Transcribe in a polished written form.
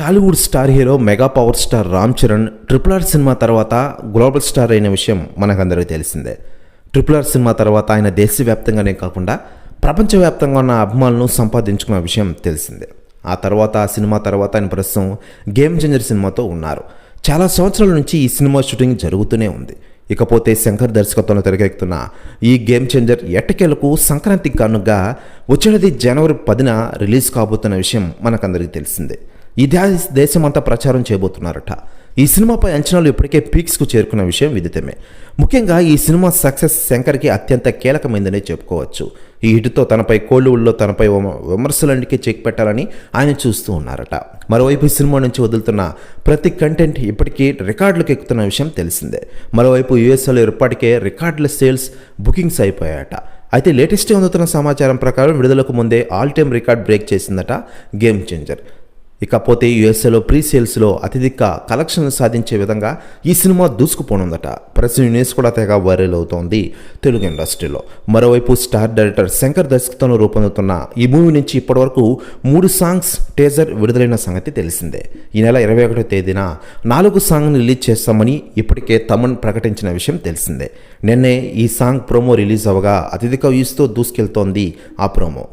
Tollywood star hero mega power star Ram Charan RRR cinema తర్వాత global star అయిన విషయం మనకందరికీ తెలిసిందే. RRR సినిమా తర్వాత ఆయన దేశవ్యాప్తంగానే కాకుండా ప్రపంచవ్యాప్తంగా ఉన్న అభిమానులను సంపాదించుకున్న విషయం తెలిసిందే. ఆ సినిమా తర్వాత ఆయన ప్రస్తుతం గేమ్ చేంజర్ సినిమాతో ఉన్నారు. చాలా సంవత్సరాల నుంచి ఈ సినిమా షూటింగ్ జరుగుతూనే ఉంది. ఇకపోతే శంకర్ దర్శకత్వంలో తెరకెక్కుతున్న ఈ గేమ్ చేంజర్ ఎట్టకేలకు సంక్రాంతి కానుకగా వచ్చేది జనవరి 10న రిలీజ్ కాబోతున్న విషయం మనకందరికీ తెలిసిందే. ఈ దేశమంతా ప్రచారం చేయబోతున్నారట. ఈ సినిమాపై అంచనాలు ఇప్పటికే పీక్స్కు చేరుకున్న విషయం విదితమే. ముఖ్యంగా ఈ సినిమా సక్సెస్ శంకర్కి అత్యంత కీలకమైందనే చెప్పుకోవచ్చు. ఈ హిట్తో తనపై కోలీవుడ్లో తనపై విమర్శలన్నిటికీ చెక్ పెట్టాలని ఆయన చూస్తూ ఉన్నారట. మరోవైపు ఈ సినిమా నుంచి వదులుతున్న ప్రతి కంటెంట్ ఇప్పటికీ రికార్డులకు ఎక్కుతున్న విషయం తెలిసిందే. మరోవైపు యూఎస్ఏలో ఇప్పటికే రికార్డుల సేల్స్ బుకింగ్స్ అయిపోయాయట. అయితే లేటెస్ట్ అందుతున్న సమాచారం ప్రకారం విడుదలకు ముందే ఆల్ టైమ్ రికార్డ్ బ్రేక్ చేసిందట గేమ్ చేంజర్. ఇకపోతే యూఎస్ఏలో ప్రీ సేల్స్లో అత్యధిక కలెక్షన్లు సాధించే విధంగా ఈ సినిమా దూసుకుపోనుందట. ప్రెస్ న్యూస్ కూడా తెగ వైరల్ అవుతోంది తెలుగు ఇండస్ట్రీలో. మరోవైపు స్టార్ డైరెక్టర్ శంకర్ దర్శకత్వంలో రూపొందుతున్న ఈ మూవీ నుంచి ఇప్పటివరకు 3 సాంగ్స్ టీజర్ విడుదలైన సంగతి తెలిసిందే. ఈ నెల 21వ తేదీన 4 సాంగ్ని రిలీజ్ చేస్తామని ఇప్పటికే తమన్ ప్రకటించిన విషయం తెలిసిందే. నిన్నే ఈ సాంగ్ ప్రోమో రిలీజ్ అవగా అత్యధిక వ్యూస్తో దూసుకెళ్తోంది ఆ ప్రోమో.